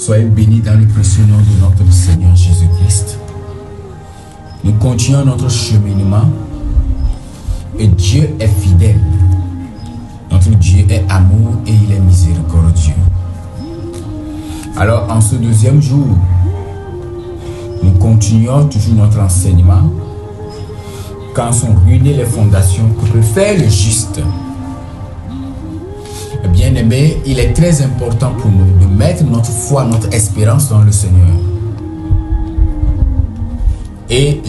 Soyez bénis dans le précieux nom de notre Seigneur Jésus-Christ. Nous continuons notre cheminement et Dieu est fidèle. Notre Dieu est amour et il est miséricordieux. Alors en ce deuxième jour, nous continuons toujours notre enseignement. Quand sont ruinées les fondations, que peut faire le juste? Bien-aimés, il est très important pour nous de mettre notre foi, notre espérance dans le Seigneur. Et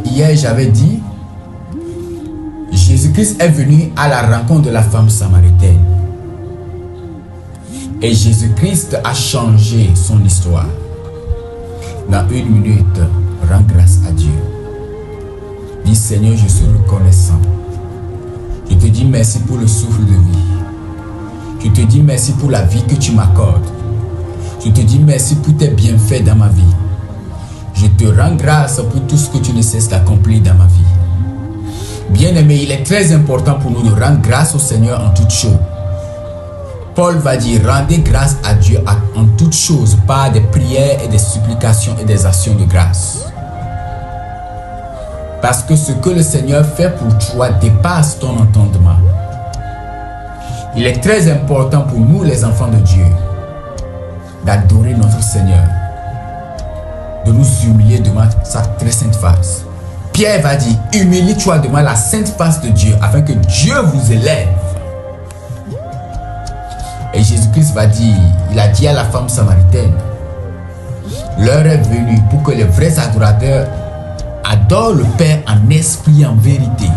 hier j'avais dit, Jésus-Christ est venu à la rencontre de la femme samaritaine. Et Jésus-Christ a changé son histoire. Dans une minute, rends grâce à Dieu. Dis Seigneur, je suis reconnaissant. Je te dis merci pour le souffle de vie. Je te dis merci pour la vie que tu m'accordes. Je te dis merci pour tes bienfaits dans ma vie. Je te rends grâce pour tout ce que tu ne cesses d'accomplir dans ma vie. Bien-aimé, il est très important pour nous de rendre grâce au Seigneur en toutes choses. Paul va dire, rendez grâce à Dieu en toutes choses par des prières et des supplications et des actions de grâce. Parce que ce que le Seigneur fait pour toi dépasse ton entendement. Il est très important pour nous, les enfants de Dieu, d'adorer notre Seigneur, de nous humilier devant sa très sainte face. Pierre va dire, humilie-toi devant la sainte face de Dieu, afin que Dieu vous élève. Et Jésus-Christ va dire, il a dit à la femme samaritaine, l'heure est venue pour que les vrais adorateurs adorent le Père en esprit et en vérité.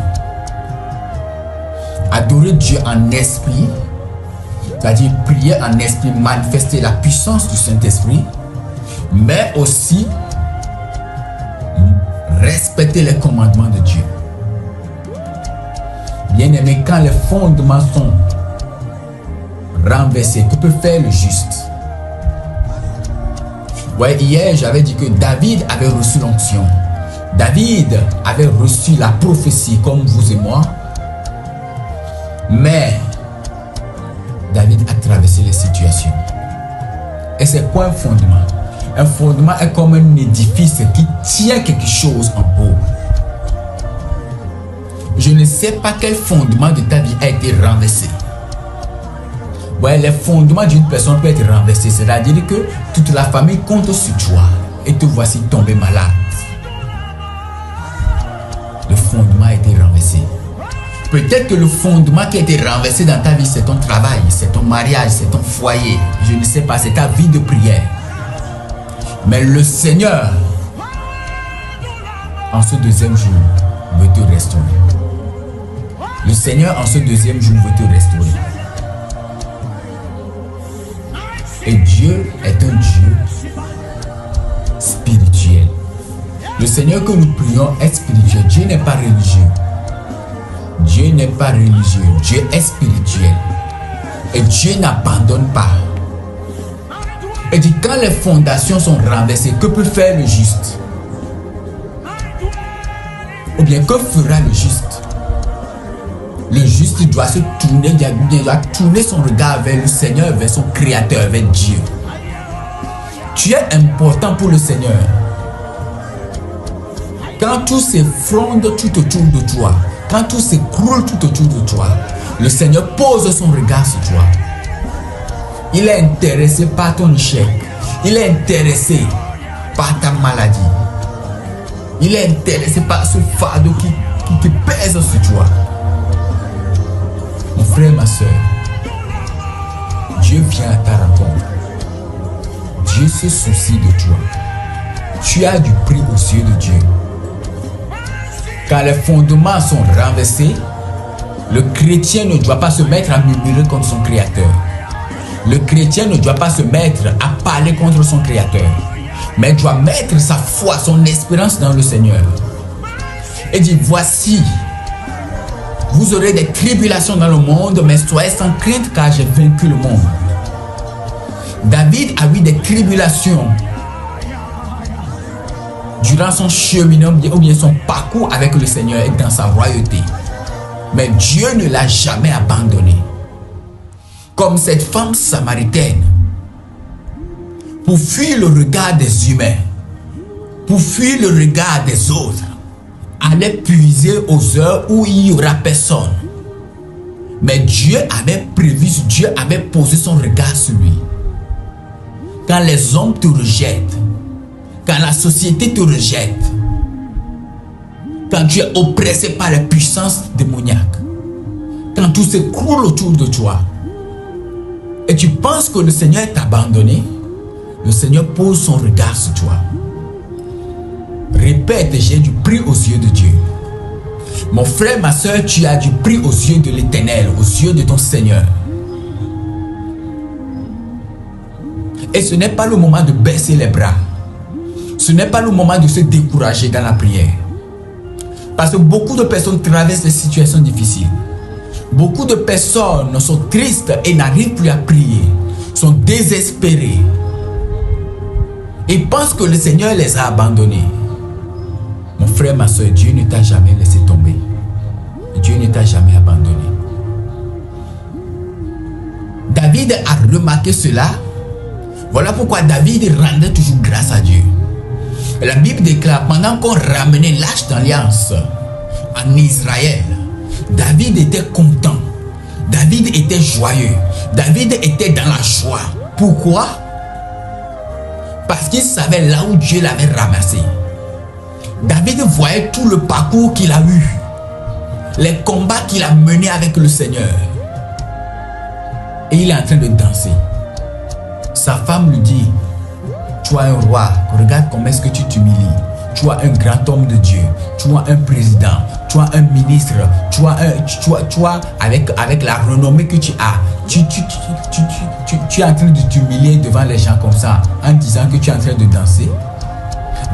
Adorer Dieu en esprit, c'est-à-dire prier en esprit, manifester la puissance du Saint-Esprit, mais aussi respecter les commandements de Dieu. Bien-aimé, quand les fondements sont renversés, que peut faire le juste? Ouais, hier, j'avais dit que David avait reçu l'onction. David avait reçu la prophétie comme vous et moi. Mais David a traversé les situations. Et c'est quoi un fondement? Un fondement est comme un édifice qui tient quelque chose en haut. Je ne sais pas quel fondement de ta vie a été renversé. Ouais, les fondements d'une personne peuvent être renversés. C'est-à-dire que toute la famille compte sur toi et te voici tombé malade. Le fondement a été renversé. Peut-être que le fondement qui a été renversé dans ta vie, c'est ton travail, c'est ton mariage, c'est ton foyer. Je ne sais pas, c'est ta vie de prière. Mais le Seigneur, en ce deuxième jour, veut te restaurer. Le Seigneur, en ce deuxième jour, veut te restaurer. Et Dieu est un Dieu spirituel. Le Seigneur que nous prions est spirituel. Dieu n'est pas religieux. Dieu n'est pas religieux, Dieu est spirituel. Et Dieu n'abandonne pas. Et dit, quand les fondations sont renversées, que peut faire le juste? Ou bien, que fera le juste? Le juste doit se tourner, il doit tourner son regard vers le Seigneur, vers son Créateur, vers Dieu. Tu es important pour le Seigneur. Quand tout s'effondre tout autour de toi, quand tout s'écroule tout autour de toi, le Seigneur pose son regard sur toi. Il est intéressé par ton échec. Il est intéressé par ta maladie. Il est intéressé par ce fardeau qui pèse sur toi. Mon frère, ma soeur, Dieu vient à ta rencontre. Dieu se soucie de toi. Tu as du prix aux yeux de Dieu. Quand les fondements sont renversés, le chrétien ne doit pas se mettre à murmurer contre son Créateur. Le chrétien ne doit pas se mettre à parler contre son Créateur, mais doit mettre sa foi, son espérance dans le Seigneur. Et dit, voici, vous aurez des tribulations dans le monde, mais soyez sans crainte car j'ai vaincu le monde. David a eu des tribulations durant son cheminement ou bien son parcours avec le Seigneur et dans sa royauté. Mais Dieu ne l'a jamais abandonné. Comme cette femme samaritaine, pour fuir le regard des humains, pour fuir le regard des autres, allait puiser aux heures où il n'y aura personne. Mais Dieu avait prévu, Dieu avait posé son regard sur lui. Quand les hommes te rejettent, quand la société te rejette, quand tu es oppressé par les puissances démoniaques, quand tout s'écroule autour de toi, et tu penses que le Seigneur t'a abandonné, le Seigneur pose son regard sur toi. Répète, j'ai du prix aux yeux de Dieu. Mon frère, ma soeur, tu as du prix aux yeux de l'Éternel, aux yeux de ton Seigneur. Et ce n'est pas le moment de baisser les bras. Ce n'est pas le moment de se décourager dans la prière. Parce que beaucoup de personnes traversent des situations difficiles. Beaucoup de personnes sont tristes et n'arrivent plus à prier, sont désespérées. Et pensent que le Seigneur les a abandonnés. Mon frère, ma soeur, Dieu ne t'a jamais laissé tomber. Dieu ne t'a jamais abandonné. David a remarqué cela. Voilà pourquoi David rendait toujours grâce à Dieu. Et la Bible déclare, pendant qu'on ramenait l'Arche d'Alliance en Israël, David était content. David était joyeux. David était dans la joie. Pourquoi? Parce qu'il savait là où Dieu l'avait ramassé. David voyait tout le parcours qu'il a eu, les combats qu'il a menés avec le Seigneur. Et il est en train de danser. Sa femme lui dit, tu as un roi, regarde comment est-ce que tu t'humilies. Tu as un grand homme de Dieu, tu as un président, tu as un ministre, tu as avec la renommée que tu as, tu es en train de t'humilier devant les gens comme ça, en disant que tu es en train de danser.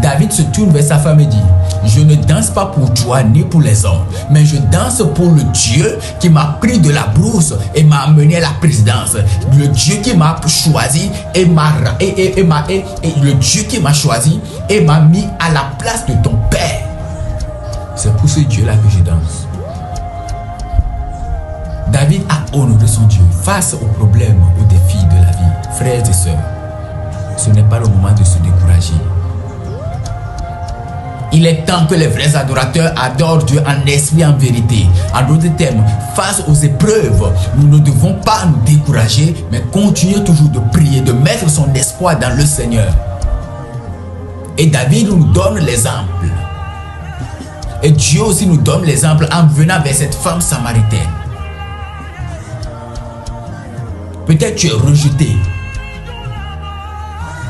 David se tourne vers sa femme et dit, je ne danse pas pour toi ni pour les hommes, mais je danse pour le Dieu qui m'a pris de la brousse et m'a amené à la présidence. Le Dieu qui m'a choisi et le Dieu qui m'a choisi et m'a mis à la place de ton père. C'est pour ce Dieu-là que je danse. David a honoré son Dieu face aux problèmes, aux défis de la vie. Frères et sœurs, ce n'est pas le moment de se décourager. Il est temps que les vrais adorateurs adorent Dieu en esprit et en vérité. En d'autres termes, face aux épreuves, nous ne devons pas nous décourager, mais continuer toujours de prier, de mettre son espoir dans le Seigneur. Et David nous donne l'exemple. Et Dieu aussi nous donne l'exemple en venant vers cette femme samaritaine. Peut-être tu es rejeté.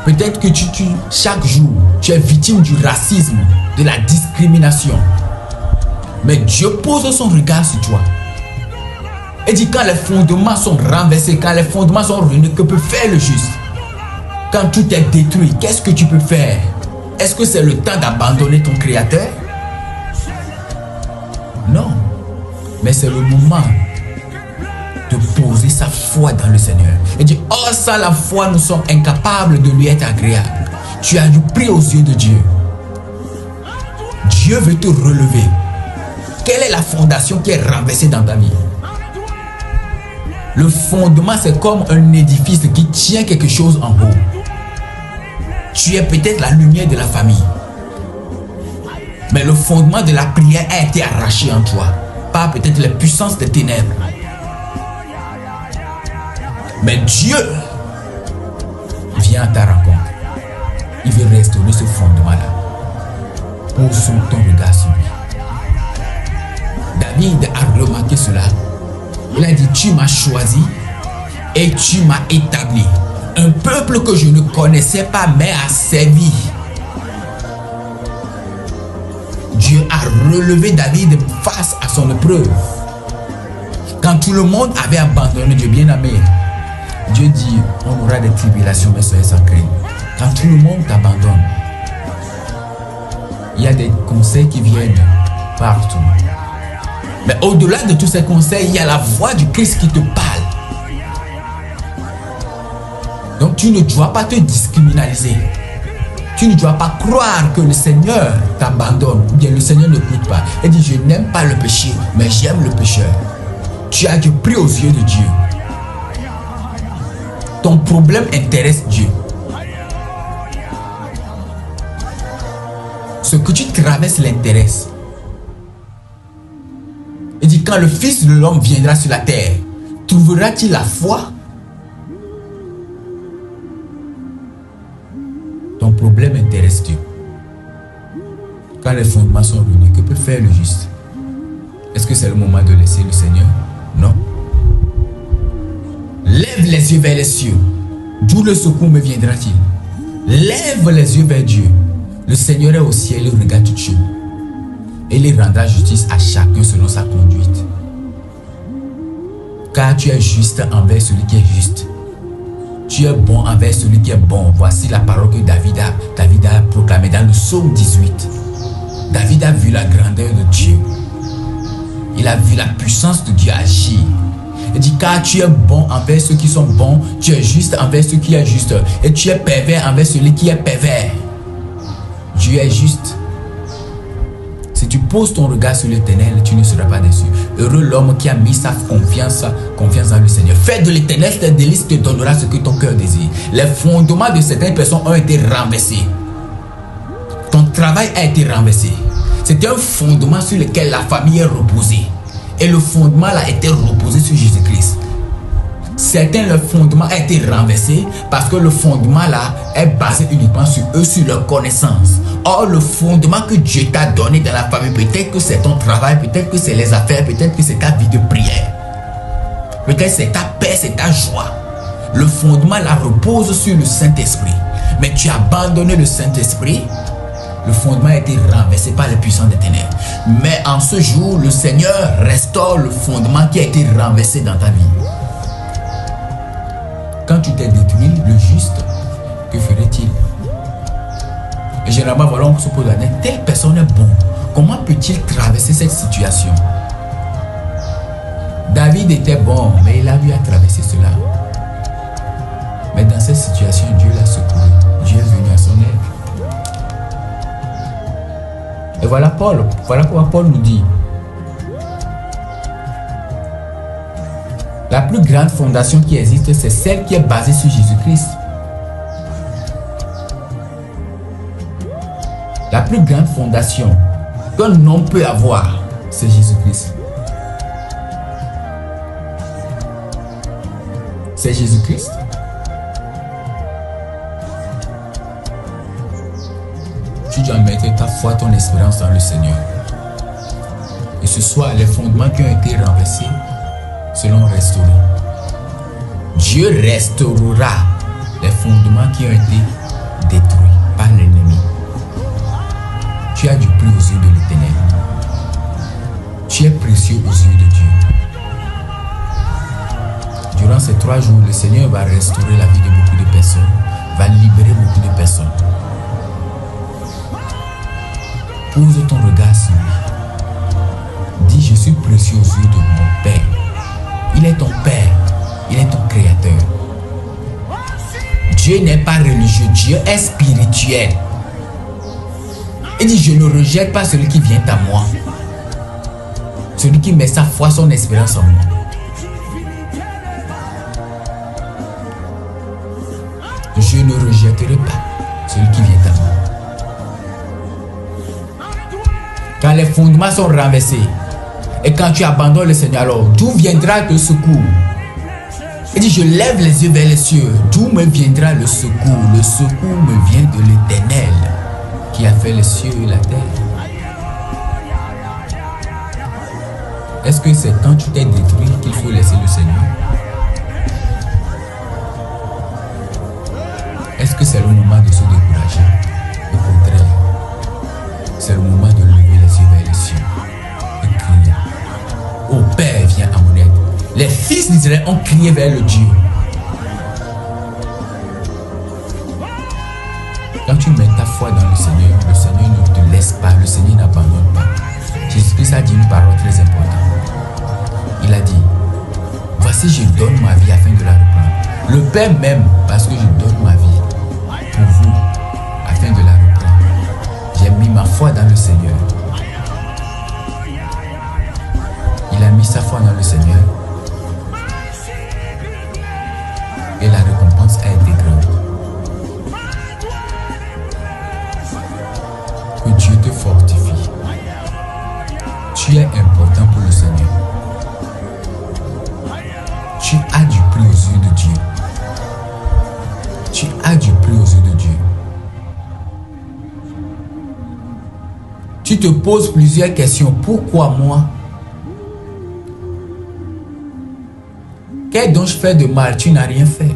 Peut-être que chaque jour, tu es victime du racisme, de la discrimination. Mais Dieu pose son regard sur toi. Et dit, quand les fondements sont renversés, quand les fondements sont ruinés, que peut faire le juste? Quand tout est détruit, qu'est-ce que tu peux faire? Est-ce que c'est le temps d'abandonner ton Créateur? Non. Mais c'est le moment de poser sa foi dans le Seigneur. Et dit, oh, sans la foi, nous sommes incapables de lui être agréables. Tu as du prix aux yeux de Dieu. Dieu veut te relever. Quelle est la fondation qui est renversée dans ta vie? Le fondement, c'est comme un édifice qui tient quelque chose en haut. Tu es peut-être la lumière de la famille. Mais le fondement de la prière a été arraché en toi par peut-être les puissances des ténèbres. Mais Dieu vient à ta rencontre. Il veut restaurer ce fondement-là. Pose ton regard sur lui. David a remarqué cela. Il a dit, tu m'as choisi et tu m'as établi. Un peuple que je ne connaissais pas mais a servi. Dieu a relevé David face à son épreuve. Quand tout le monde avait abandonné Dieu, bien-aimé, Dieu dit, on aura des tribulations, mais soyez sans crainte. Quand tout le monde t'abandonne, il y a des conseils qui viennent partout. Mais au-delà de tous ces conseils, il y a la voix du Christ qui te parle. Donc tu ne dois pas te discriminaliser. Tu ne dois pas croire que le Seigneur t'abandonne ou bien le Seigneur n'écoute pas. Il dit, je n'aime pas le péché, mais j'aime le pécheur. Tu as du prix aux yeux de Dieu. Ton problème intéresse Dieu. ce que tu traverses l'intéresse. Il dit, quand le Fils de l'homme viendra sur la terre, trouvera-t-il la foi? Ton problème intéresse Dieu. Quand les fondements sont réunis, que peut faire le juste? Est-ce que c'est le moment de laisser le Seigneur? Non. Lève les yeux vers les cieux. D'où le secours me viendra-t-il? Lève les yeux vers Dieu. Le Seigneur est au ciel, il regarde toutes choses. Et il rendra justice à chacun selon sa conduite. Car tu es juste envers celui qui est juste. Tu es bon envers celui qui est bon. Voici la parole que David a proclamée dans le psaume 18. David a vu la grandeur de Dieu. Il a vu la puissance de Dieu agir. Il dit, car tu es bon envers ceux qui sont bons, tu es juste envers ceux qui sont justes, et tu es pervers envers celui qui est pervers. Dieu est juste. Si tu poses ton regard sur l'Éternel, tu ne seras pas déçu. Heureux l'homme qui a mis sa confiance dans le Seigneur. Fais de l'Éternel tes délices, te donnera ce que ton cœur désire. Les fondements de certaines personnes ont été renversés. Ton travail a été renversé. C'était un fondement sur lequel la famille est reposée. Et le fondement là a été reposé sur Jésus-Christ. Certains, le fondement a été renversé parce que le fondement là est basé uniquement sur eux, sur leur connaissance. Or, le fondement que Dieu t'a donné dans la famille, peut-être que c'est ton travail, peut-être que c'est les affaires, peut-être que c'est ta vie de prière. Peut-être c'est ta paix, c'est ta joie. Le fondement là repose sur le Saint-Esprit. Mais tu as abandonné le Saint-Esprit. Le fondement a été renversé par les puissants des ténèbres. Mais en ce jour, le Seigneur restaure le fondement qui a été renversé dans ta vie. Quand tu t'es détruit, le juste, que ferait-il? Et généralement, voilà, on se pose la question, telle personne est bon. Comment peut-il traverser cette situation? David était bon, mais il a eu à traverser cela. Mais dans cette situation, Dieu l'a secouru. Dieu est venu à son aide. Et voilà Paul, voilà pourquoi Paul nous dit, la plus grande fondation qui existe, c'est celle qui est basée sur Jésus-Christ. La plus grande fondation qu'un homme peut avoir, c'est Jésus-Christ. C'est Jésus-Christ. Tu dois mettre ta foi, ton espérance dans le Seigneur. Et ce soir, les fondements qui ont été renversés seront restaurés. Dieu restaurera les fondements qui ont été détruits par l'ennemi. Tu as du prix aux yeux de l'Éternel. Tu es précieux aux yeux de Dieu. Durant ces 3 jours, le Seigneur va restaurer la vie de beaucoup de personnes, va libérer beaucoup de personnes. Pose ton regard sur lui. Dis, je suis précieux aux yeux de mon Père. Il est ton Père. Il est ton Créateur. Dieu n'est pas religieux. Dieu est spirituel. Il dit, je ne rejette pas celui qui vient à moi. Celui qui met sa foi, son espérance en moi. Je ne rejetterai pas celui qui vient à moi. Quand les fondements sont renversés et quand tu abandonnes le Seigneur, alors d'où viendra le secours? Il dit, je lève les yeux vers les cieux. D'où me viendra le secours? Le secours me vient de l'Éternel qui a fait les cieux et la terre. Est-ce que c'est quand tu t'es détruit qu'il faut laisser le Seigneur? Est-ce que c'est le moment de se décourager? Au contraire, c'est le moment de lever les yeux vers les cieux et crier. Ô Père, viens à mon aide. Les fils d'Israël ont crié vers le Dieu. Quand tu mets ta foi dans le Seigneur ne te laisse pas, le Seigneur n'abandonne pas. Jésus-Christ a dit une parole très importante. Il a dit, voici je donne ma vie afin de la reprendre. Le Père m'aime parce que je donne ma vie pour vous afin de la reprendre. J'ai mis ma foi dans le Seigneur. Il a mis sa foi dans le Seigneur. Et la récompense a été grande. Que Dieu te Tu es important pour le Seigneur. Tu as du prix aux yeux de Dieu. Tu as du prix aux yeux de Dieu. Tu te poses plusieurs questions. Pourquoi moi? Qu'est-ce dont je fais de mal? Tu n'as rien fait.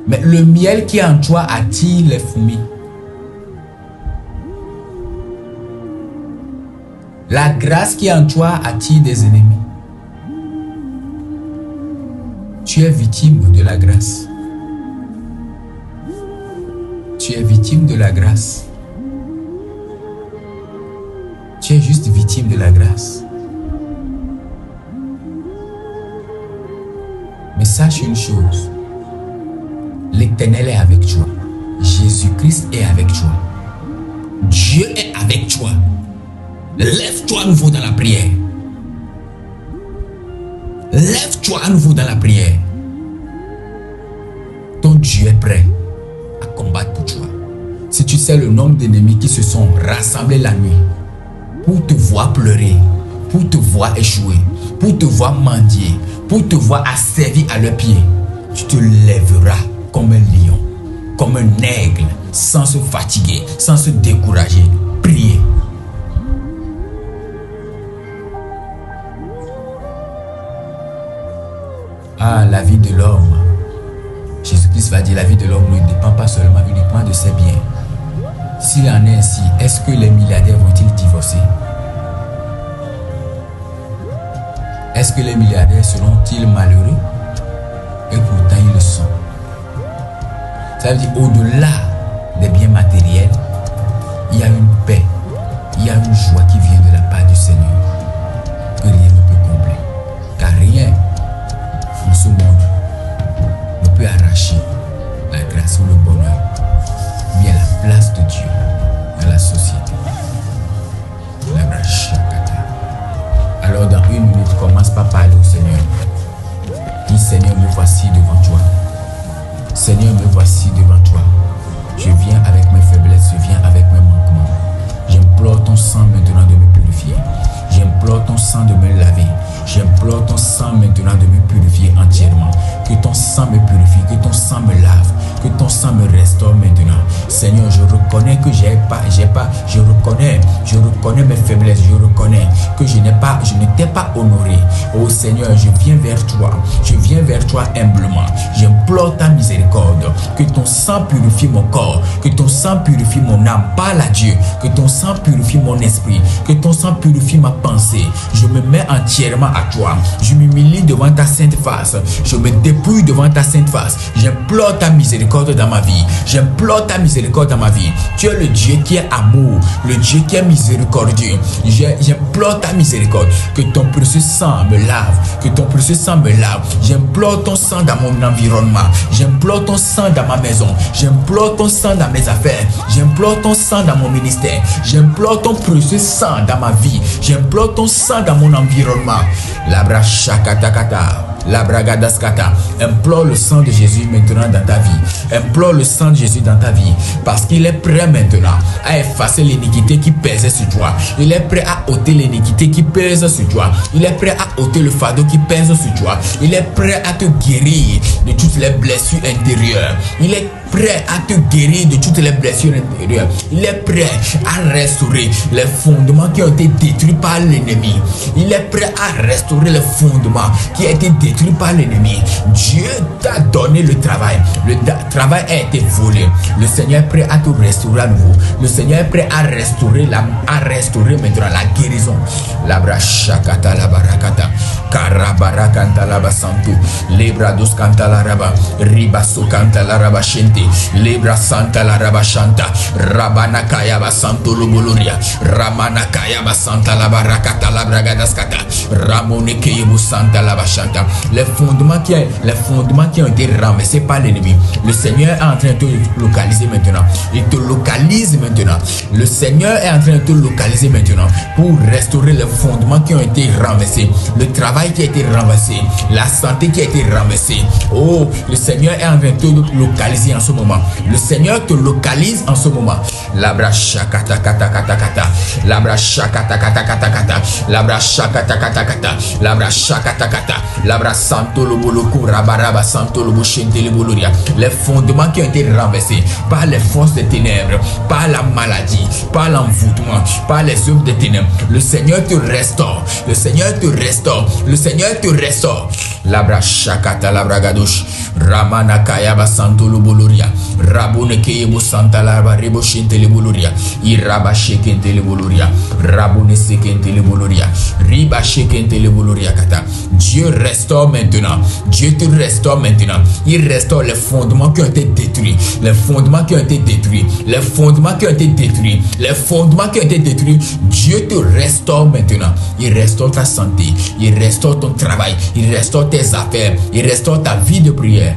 Mais le miel qui est en toi attire les fourmis. La grâce qui est en toi attire des ennemis. Tu es victime de la grâce. Tu es victime de la grâce. Tu es juste victime de la grâce. Mais sache une chose. L'Éternel est avec toi. Jésus-Christ est avec toi. Dieu est avec toi. Lève-toi à nouveau dans la prière. Lève-toi à nouveau dans la prière. Ton Dieu est prêt à combattre pour toi. Si tu sais le nombre d'ennemis qui se sont rassemblés la nuit pour te voir pleurer, pour te voir échouer, pour te voir mendier, pour te voir asservi à leurs pieds, tu te lèveras comme un lion, comme un aigle, sans se fatiguer, sans se décourager. Priez. Ah, la vie de l'homme. Jésus-Christ va dire, la vie de l'homme ne dépend pas seulement uniquement de ses biens. S'il en est ainsi, est-ce que les milliardaires vont-ils divorcer? Est-ce que les milliardaires seront-ils malheureux? Et pourtant ils le sont. Ça veut dire, au-delà des biens matériels, il y a une paix, il y a une joie qui vient de la part du Seigneur, que rien ne peut combler. Car rien en ce monde ne peut arracher la grâce ou le bonheur, mais à la place de Dieu dans la société. Alors dans une minute, commence par parler au Seigneur. Dis, Seigneur, me voici devant toi. Seigneur, me voici devant toi. Je viens avec mes faiblesses, je viens avec mes manquements. J'implore ton sang maintenant de me purifier. J'implore ton sang de me laver. J'implore ton sang maintenant de me purifier entièrement. Que ton sang me purifie, que ton sang me lave, que ton sang me restaure maintenant. Seigneur, je reconnais que je reconnais mes faiblesses, je reconnais que je n'étais pas honoré. Oh Seigneur, je viens vers toi humblement. J'implore ta miséricorde, que ton sang purifie mon corps, que ton sang purifie mon âme. Parle à Dieu, que ton sang purifie mon esprit, que ton sang purifie ma pensée. Je me mets entièrement à toi. Je m'humilie devant ta sainte face. Je me dépouille devant ta sainte face. J'implore ta miséricorde dans ma vie. J'implore ta miséricorde dans ma vie. Tu es le Dieu qui est amour, le Dieu qui est miséricordieux. J'implore ta miséricorde. Que ton précieux sang me lave. Que ton précieux sang me lave. J'implore ton sang dans mon environnement. J'implore ton sang dans ma maison. J'implore ton sang dans mes affaires. J'implore ton sang dans mon ministère. J'implore ton précieux sang dans ma vie. J'implore ton sang dans mon environnement. Labra shakatakata. La bragadaskata. Implore le sang de Jésus maintenant dans ta vie. Implore le sang de Jésus dans ta vie. Parce qu'il est prêt maintenant à effacer l'iniquité qui pèse sur toi. Il est prêt à ôter l'iniquité qui pèse sur toi. Il est prêt à ôter le fardeau qui pèse sur toi. Il est prêt à te guérir de toutes les blessures intérieures. Il est prêt à te guérir de toutes les blessures intérieures. Il est prêt à restaurer les fondements qui ont été détruits par l'ennemi. Il est prêt à restaurer les fondements qui ont été détruits par l'ennemi. Dieu t'a donné le travail. Le travail a été volé. Le Seigneur est prêt à te restaurer à nouveau. Le Seigneur est prêt à restaurer maintenant la guérison. La brachakata la barakata. Karabarakanta la basantu. Lebra dos canta la raba. Ribaso canta la raba shente. Lebra santa la raba shanta. Rabana kaya basanto loboloria. Ramana kaya basanta la barakata la bragadaskata. Ramone keyebu santa la bashanta. Les fondements qui ont été renversés par l'ennemi. Le Seigneur est en train de te localiser maintenant. Il te localise maintenant. Le Seigneur est en train de te localiser maintenant pour restaurer les fondements qui ont été renversés. Le travail qui a été renversé. La santé qui a été renversée. Oh, le Seigneur est en train de te localiser en ce moment. Le Seigneur te localise en ce moment. Labra shakata kata kata kata. Labra shakata kata kata kata. Labra shakata kata kata. Labra shakata kata. Labra santo lo boloku rabaraba santo lo boshente le boloria. Les fondements qui ont été renversés par les forces des ténèbres, par la maladie, par l'envoûtement, par les œuvres des ténèbres. Le Seigneur te restaure. Le Seigneur te restaure. Le Seigneur te restaure. Labra shakata labra gadosh. Ramana kayaba santo lo boloria. Rabone keyebo santa laba rebo shente le boloria. Iraba shekente le boloria. Rabone sekente le boloria. Riba shekente le boloria kata. Dieu restaure maintenant. Dieu te restaure maintenant. Il restaure les fondements qui ont été détruits. Les fondements qui ont été détruits. Les fondements qui ont été détruits. Les fondements qui ont été détruits. Dieu te restaure maintenant. Il restaure ta santé. Il restaure ton travail. Il restaure tes affaires. Il restaure ta vie de prière.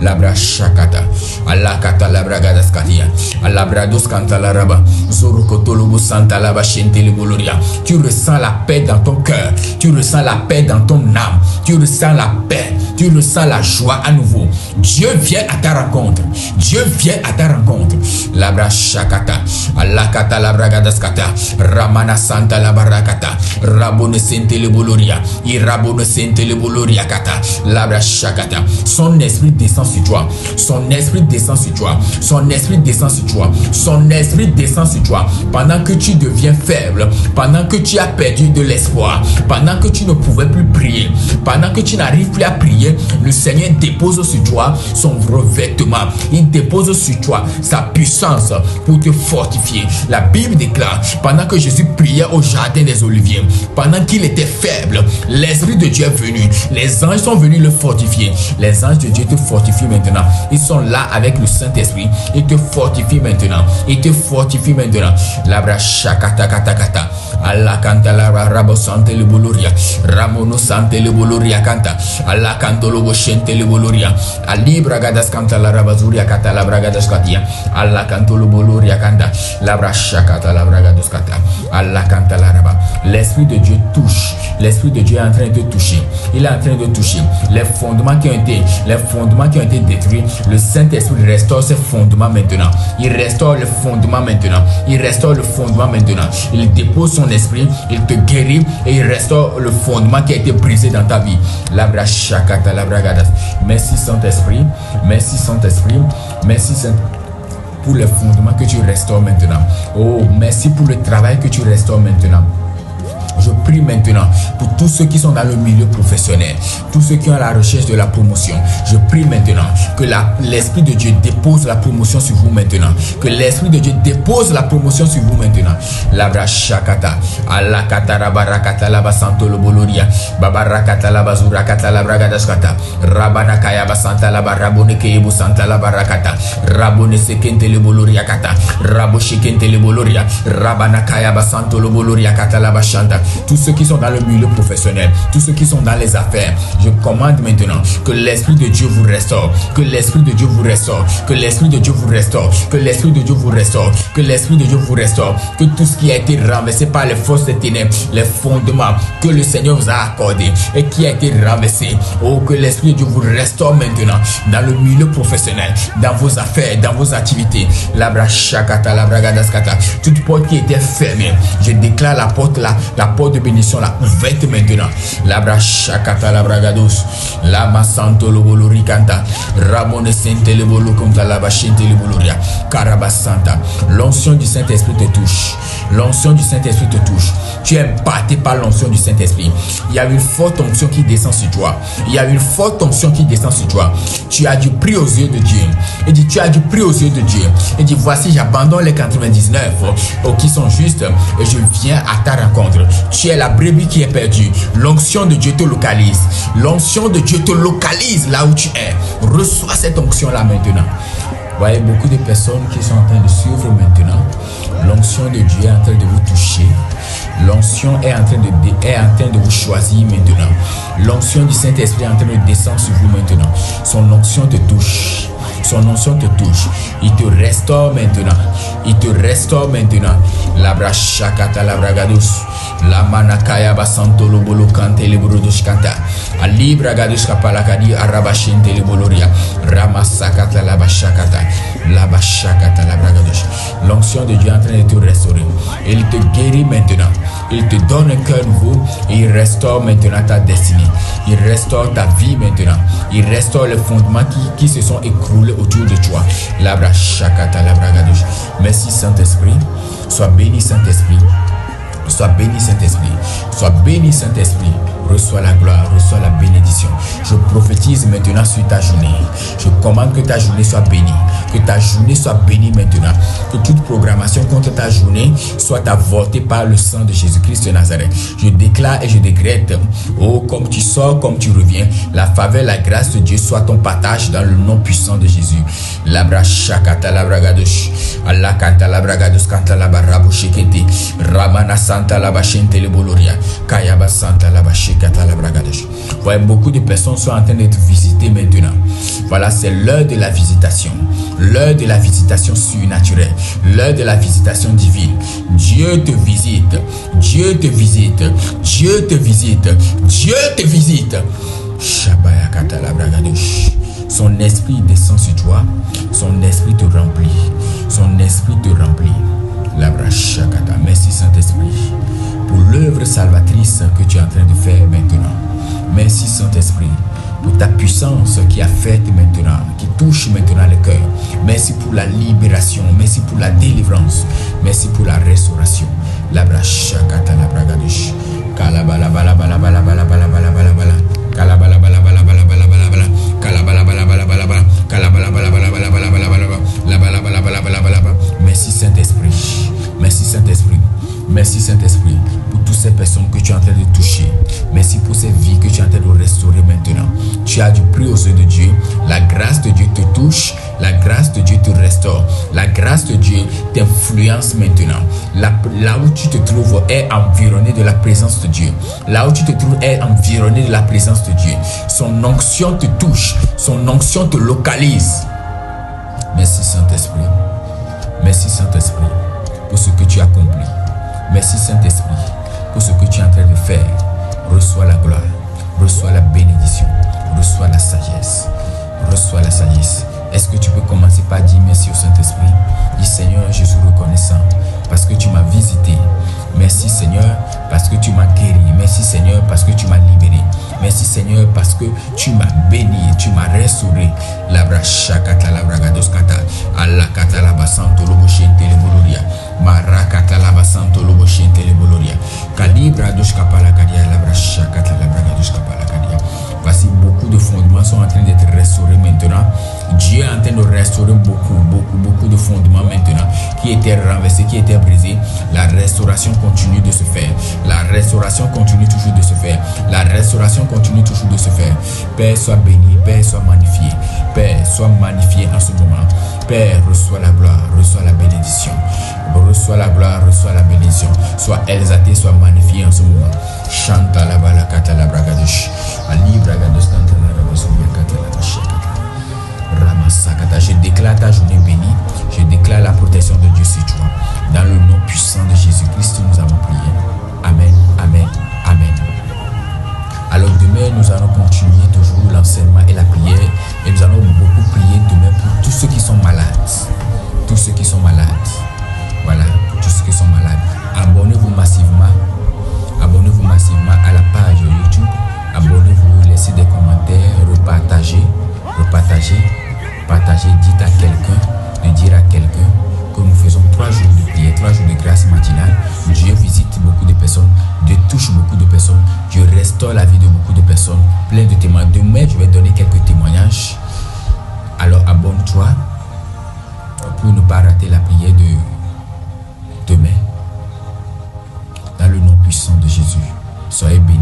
Labra shakata Allah kata labra gadaskatia Allah brados kanta laraba zorokotolobo santa laba shentele boloria. Tu ressens la paix dans ton cœur, tu ressens la paix dans ton âme, tu ressens la paix, tu ressens la joie à nouveau. Dieu vient à ta rencontre, Dieu vient à ta rencontre. Labra shakata Allah kata labra gadaskata ramana santa labarakata rabone sentele boloria irabone sentele boloria kata labra shakata. Son esprit descend sur toi, son esprit descend sur toi, son esprit descend sur toi, son esprit descend sur toi. Pendant que tu deviens faible, pendant que tu as perdu de l'espoir, pendant que tu ne pouvais plus prier, pendant que tu n'arrives plus à prier, le Seigneur dépose sur toi son revêtement, il dépose sur toi sa puissance pour te fortifier. La Bible déclare, pendant que Jésus priait au jardin des Oliviers, pendant qu'il était faible, l'Esprit de Dieu est venu, les anges sont venus le fortifier. Les anges de Dieu te fortifient maintenant. Ils sont là avec le Saint-Esprit. Ils te fortifient maintenant. Ils te fortifient maintenant. Labra shakata kata kata. Allah kanta labra rabo sante le boloria. Ramono sante le boloria kanta. Allah kanto lobo shente le boloria. Ali bragadas kanta la rabazuria kata la bragadas katia. Allah kanto lo boloria kanta. Labra shakata la bragados kata. Allah kanta la raba. L'Esprit de Dieu touche. L'Esprit de Dieu est en train de toucher. Il est en train de toucher les fondements qui ont été détruits. Le Saint-Esprit restaure ces fondements maintenant. Il restaure le fondement maintenant. Il restaure le fondement maintenant. Il dépose son esprit, il te guérit et il restaure le fondement qui a été brisé dans ta vie. Labra shakata labra gadas. Merci Saint-Esprit. Merci Saint-Esprit. Merci Saint-Esprit pour les fondements que tu restaures maintenant. Oh, merci pour le travail que tu restaures maintenant. Je prie maintenant pour tous ceux qui sont dans le milieu professionnel, tous ceux qui ont à la recherche de la promotion. Je prie maintenant que l'Esprit de Dieu dépose la promotion sur vous maintenant. Que l'Esprit de Dieu dépose la promotion sur vous maintenant. Labra shakata, Allah kata rabarakata laba santo lo boloria, babarakata laba zurakata labra gadaskata, rabana kaya basanta laba rabone keyebu santa laba rakata, rabone sekente le boloria kata, rabo shekente le boloria, rabana kaya basanto lo boloria kata laba shanta. Tous ceux qui sont dans le milieu professionnel, tous ceux qui sont dans les affaires, je commande maintenant que l'Esprit de Dieu vous restaure, que l'Esprit de Dieu vous restaure, que l'Esprit de Dieu vous restaure, que l'Esprit de Dieu vous restaure, que l'Esprit de Dieu vous restaure, que tout ce qui a été renversé par les forces des ténèbres, les fondements que le Seigneur vous a accordés et qui a été renversé, oh, que l'Esprit de Dieu vous restaure maintenant dans le milieu professionnel, dans vos affaires, dans vos activités. Labra shakata, labra gadaskata, toute porte qui était fermée, je déclare la porte là, la porte de bénédiction là ouverte maintenant. Labra shakata labra gados. Lama santo lo bolori kanta. Ramone sente le bolo comme la bachente le boloria. Karabasanta. L'onction du Saint-Esprit te touche. L'onction du Saint-Esprit te touche. Tu es impacté par l'onction du Saint-Esprit. Il y a une forte onction qui descend sur toi. Il y a une forte onction qui descend sur toi. Tu as du prix aux yeux de Dieu. Et dit, tu as du prix aux yeux de Dieu. Et dit, voici, j'abandonne les 99 qui sont justes et je viens à ta rencontre. Tu es la brebis qui est perdue. L'onction de Dieu te localise. L'onction de Dieu te localise là où tu es. Reçois cette onction là maintenant. Vous voyez beaucoup de personnes qui sont en train de suivre maintenant. L'onction de Dieu est en train de vous toucher. L'onction est en train de vous choisir maintenant. L'onction du Saint-Esprit est en train de descendre sur vous maintenant. Son onction te touche. Son onction te touche. Il te restaure maintenant. Il te restaure maintenant. Labra shakata labragados. La manakaya basanto lobolo kante lebrodos kanta. Ali bragados kapalakadi arabashinte leboloria. Ramasakata labashakata. Labashakata labragados. L'onction de Dieu est en train de te restaurer. Il te guérit maintenant. Il te donne un cœur nouveau et il restaure maintenant ta destinée. Il restaure ta vie maintenant. Il restaure les fondements qui se sont écroulés autour de toi. Labra shakata labragados. Merci Saint-Esprit. Sois béni Saint-Esprit. Sois béni Saint-Esprit. Sois béni Saint-Esprit. Reçois la gloire, reçois la bénédiction. Je prophétise maintenant sur ta journée. Je commande que ta journée soit bénie. Que ta journée soit bénie maintenant. Que toute programmation contre ta journée soit avortée par le sang de Jésus-Christ de Nazareth. Je déclare et je décrète, oh, comme tu sors, comme tu reviens, la faveur, la grâce de Dieu soit ton partage dans le nom puissant de Jésus. Labra shakata labragadosh. Allah kanta labragados kanta labarabo shekete. Ramana santa labashente leboloria. Kayaba santa labashekete. Voilà, beaucoup de personnes sont en train d'être visitées maintenant. Voilà, c'est l'heure de la visitation. L'heure de la visitation surnaturelle. L'heure de la visitation divine. Dieu te visite. Dieu te visite. Dieu te visite. Dieu te visite. Son esprit descend sur toi. Son esprit te remplit. Son esprit te remplit. Merci Saint-Esprit pour l'œuvre salvatrice que tu es en train de faire maintenant. Merci Saint-Esprit pour ta puissance qui a fait maintenant, qui touche maintenant le cœur. Merci pour la libération, merci pour la délivrance, merci pour la restauration. Labra shakata labragadosh. Kalabala bala bala bala bala bala bala bala bala. Kalabala bala bala bala bala bala bala. Kalabala bala bala bala bala. Kalabala bala bala bala bala bala bala. La bala bala bala bala bala bala. Merci Saint-Esprit. Merci Saint-Esprit. Merci Saint-Esprit pour toutes ces personnes que tu es en train de toucher. Merci pour ces vies que tu es en train de restaurer maintenant. Tu as du prix aux yeux de Dieu. La grâce de Dieu te touche. La grâce de Dieu te restaure. La grâce de Dieu t'influence maintenant. Là où tu te trouves est environné de la présence de Dieu. Là où tu te trouves est environné de la présence de Dieu. Son onction te touche. Son onction te localise. Merci Saint-Esprit. Merci Saint-Esprit pour ce que tu as accompli. Merci Saint-Esprit pour ce que tu es en train de faire. Reçois la gloire, reçois la bénédiction, reçois la sagesse, reçois la sagesse. Est-ce que tu peux commencer par dire merci au Saint-Esprit? Dis Seigneur, je suis reconnaissant parce que tu m'as visité. Merci Seigneur parce que tu m'as guéri. Merci Seigneur parce que tu m'as libéré. Merci Seigneur parce que tu m'as béni, tu m'as restauré. Labra shakata labragados kata. Allah kata labasanto lobo shente le boloria. Marakata labasanto lobo shente le boloria. Kalibra dos kapala kadia labra shakata labragados kapala kadia. Voici beaucoup de fondements sont en train d'être restaurés maintenant. Dieu est en train de restaurer beaucoup de fondements maintenant qui étaient renversés, qui étaient brisés. La restauration continue de se faire. La restauration continue toujours de se faire. La restauration continue toujours de se faire. Père, sois béni. Père, sois magnifié. Père, sois magnifié en ce moment. Père, reçois la gloire, reçois la bénédiction. Reçois la gloire, reçois la bénédiction. Sois exalté, sois magnifié en ce moment. Chanta la bala kata la bragadosh. Ali bragadosh kanta la rabasoubia kata la shakata. Ramasakata. Je déclare ta journée bénie. Je déclare la protection de Dieu sur toi. Dans le nom puissant de Jésus-Christ, nous avons prié. Amen, amen, amen. Alors demain, nous allons continuer toujours l'enseignement et la prière. Et nous allons beaucoup prier demain pour tous ceux qui sont malades. Tous ceux qui sont malades. Voilà, pour tous ceux qui sont malades. Abonnez-vous massivement. Abonnez-vous massivement à la page YouTube. Abonnez-vous, laissez des commentaires, repartagez. Partagez, dites à quelqu'un, de dire à quelqu'un que nous faisons 3 jours de prière, 3 jours de grâce matinale. Dieu visite beaucoup de personnes, Dieu touche beaucoup de personnes, Dieu restaure la vie de beaucoup de personnes, plein de témoins. Demain, je vais donner quelques témoignages. Alors abonne-toi pour ne pas rater la prière de demain. Dans le nom puissant de Jésus, soyez bénis.